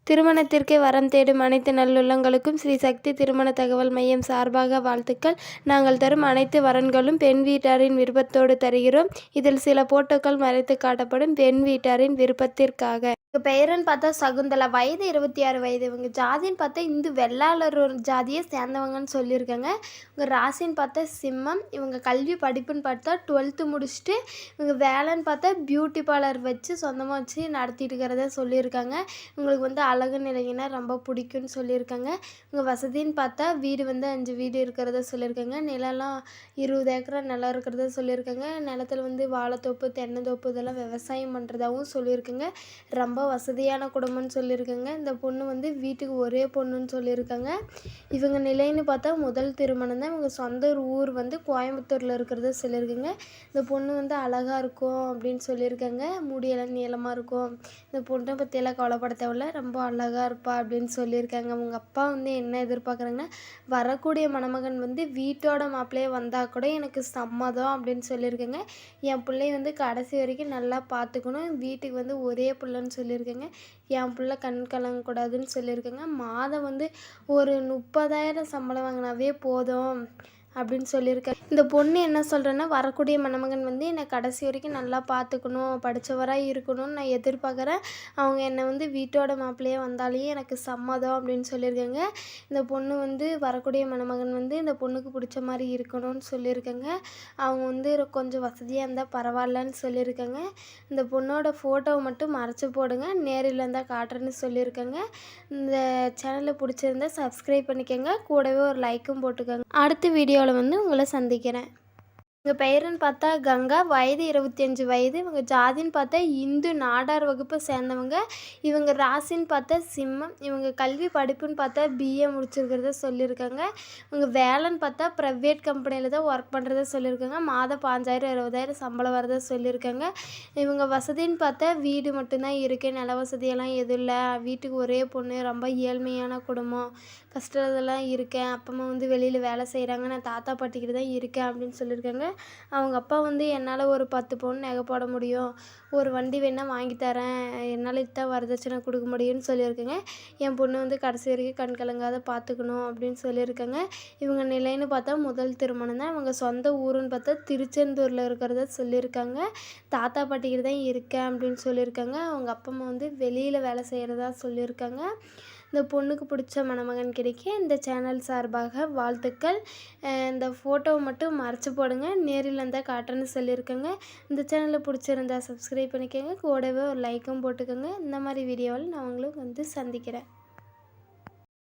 திருமணத்திற்கு வரம் தேடும் அனைத்து நல்லுள்ளங்களுக்கும் ஸ்ரீ சக்தி திருமண தகவல் மையம் சார்பாக வாழ்த்துக்கள். நாங்கள் தரும் அனைத்து வரன்களும் பெண் வீட்டாரின் விருப்பத்தோடு தருகிறோம். இதில் சில போட்டோக்கள் மறைத்து காட்டப்படும் பெண் வீட்டாரின் விருப்பத்திற்காக. இவங்க பெயருன்னு பார்த்தா சகுந்தலா, வயது 26 வயது. இவங்க ஜாதின்னு பார்த்தா இந்து வெள்ளாளர் ஜாதியை சேர்ந்தவங்கன்னு சொல்லியிருக்காங்க. இவங்க ராசின்னு பார்த்தா சிம்மம். இவங்க கல்வி படிப்புன்னு பார்த்தா 12th முடிச்சுட்டு இவங்க வேலைன்னு பார்த்தா பியூட்டி பார்லர் வச்சு சொந்தமாக வச்சு நடத்திட்டு இருக்கிறத சொல்லியிருக்காங்க. இவங்களுக்கு அழகு நிலையினா ரொம்ப பிடிக்கும்னு சொல்லியிருக்காங்க. இவங்க வசதின்னு பார்த்தா வீடு 5 வீடு இருக்கிறத சொல்லியிருக்காங்க. நிலம்லாம் 20 ஏக்கரா நிலம் இருக்கிறத சொல்லியிருக்காங்க. நிலத்தில் வாழைத்தோப்பு, தென்னந்தோப்பு இதெல்லாம் விவசாயம் பண்ணுறதாகவும் சொல்லியிருக்காங்க. ரொம்ப வசதியான குடும்பம்னு சொல்லியிருக்காங்க. இந்த பொண்ணு வீட்டுக்கு ஒரே பொண்ணுன்னு சொல்லியிருக்காங்க. இவங்க நிலைன்னு பார்த்தா முதல் திருமணம் தான். இவங்க சொந்த ஊர் கோயம்புத்தூரில் இருக்கிறத சொல்லியிருக்காங்க. இந்த பொண்ணு அழகாக இருக்கும் அப்படின்னு சொல்லியிருக்காங்க. முடியெல்லாம் நீளமாக இருக்கும். இந்த பொண்ணை பற்றியெல்லாம் கவலைப்பட தேவையில்ல, ரொம்ப அழகாக இருப்பா அப்படின்னு சொல்லியிருக்காங்க. அவங்க அப்பா என்ன எதிர்பார்க்குறாங்கன்னா, வரக்கூடிய மணமகன் வீட்டோட மாப்பிள்ளையே வந்தால் கூட எனக்கு சம்மதம் அப்படின்னு சொல்லியிருக்காங்க. என் பிள்ளை கடைசி வரைக்கும் நல்லா பார்த்துக்கணும், வீட்டுக்கு ஒரே பிள்ளைன்னு சொல்லியிருக்காங்க. என் பிள்ளை கண் கலங்கக்கூடாதுன்னு சொல்லியிருக்காங்க. மாதம் ஒரு 30,000 சம்பளம் வாங்கினாவே போதும் அப்படின்னு சொல்லியிருக்காங்க. இந்த பொண்ணு என்ன சொல்கிறேன்னா, வரக்கூடிய மணமகன் என்னை கடைசி வரைக்கும் நல்லா பார்த்துக்கணும், படித்தவராக இருக்கணும்னு நான் எதிர்பார்க்குறேன். அவங்க என்னை வீட்டோட மாப்பிள்ளையே வந்தாலே எனக்கு சம்மதம் அப்படின்னு சொல்லியிருக்காங்க. இந்த பொண்ணு வரக்கூடிய மணமகன் இந்த பொண்ணுக்கு பிடிச்ச மாதிரி இருக்கணும்னு சொல்லியிருக்காங்க. அவங்க கொஞ்சம் வசதியாக இருந்தால் பரவாயில்லன்னு சொல்லியிருக்காங்க. இந்த பொண்ணோட ஃபோட்டோவை மட்டும் மறைச்சி போடுங்க, நேரில் இருந்தால் காட்டுறேன்னு சொல்லியிருக்காங்க. இந்த சேனலை பிடிச்சிருந்தா சப்ஸ்கிரைப் பண்ணிக்கோங்க, கூடவே ஒரு லைக்கும் போட்டுக்கோங்க. அடுத்த வீடியோவில் உங்களை சந்திக்கிறேன். இவங்க பெயருன்னு பார்த்தா கங்கா, வயது 25 வயது. இவங்க ஜாதின்னு பார்த்தா இந்து நாடார் வகுப்பை சேர்ந்தவங்க. இவங்க ராசின்னு பார்த்தா சிம்மம். இவங்க கல்வி படிப்புன்னு பார்த்தா BA முடிச்சிருக்கிறத சொல்லியிருக்காங்க. இவங்க வேலைன்னு பார்த்தா ப்ரைவேட் கம்பெனியில் தான் ஒர்க் பண்ணுறத சொல்லியிருக்காங்க. மாதம் 5,000 20,000 சம்பளம் வரதை சொல்லியிருக்காங்க. இவங்க வசதின்னு பார்த்தா வீடு மட்டும்தான் இருக்குது, நில வசதியெல்லாம் எதுவும் இல்லை. வீட்டுக்கு ஒரே பொண்ணு, ரொம்ப ஏழ்மையான குடும்பம், கஷ்டத்தெல்லாம் இருக்கேன். அப்பா அம்மா வெளியில் வேலை செய்கிறாங்க, நான் தாத்தா பாட்டிக்கிட்ட தான் இருக்கேன் அப்படின்னு சொல்லியிருக்காங்க. அவங்க அப்பா என்னால் ஒரு 10 பவுன் நகை போட முடியும், ஒரு வண்டி வேணால் வாங்கி தரேன், என்னால் இதான் வரதட்சணை கொடுக்க முடியும்னு சொல்லியிருக்கேங்க. என் பொண்ணு கடைசி வரைக்கும் கண் கலங்காத பார்த்துக்கணும் அப்படின்னு சொல்லியிருக்காங்க. இவங்க நிலைன்னு பார்த்தா முதல் திருமணம் தான். இவங்க சொந்த ஊருன்னு பார்த்தா திருச்செந்தூரில் இருக்கிறத சொல்லியிருக்காங்க. தாத்தா பாட்டிக்கிட்ட தான் இருக்கேன் அப்படின்னு சொல்லியிருக்காங்க. அவங்க அப்பா அம்மா வெளியில் வேலை செய்கிறதா சொல்லியிருக்காங்க. இந்த பொண்ணுக்கு பிடிச்ச மணமகன் கிடைக்க இந்த சேனல் சார்பாக வாழ்த்துக்கள். இந்த ஃபோட்டோவை மட்டும் மறைச்சி போடுங்க, நேரில் இருந்தால் காட்டுறேன்னு சொல்லியிருக்கேங்க. இந்த சேனலை பிடிச்சிருந்தா சப்ஸ்கிரைப் பண்ணிக்கோங்க, கூடவே ஒரு லைக்கும் போட்டுக்கோங்க. இந்த மாதிரி வீடியோவில் நான் உங்களுக்கு சந்திக்கிறேன்.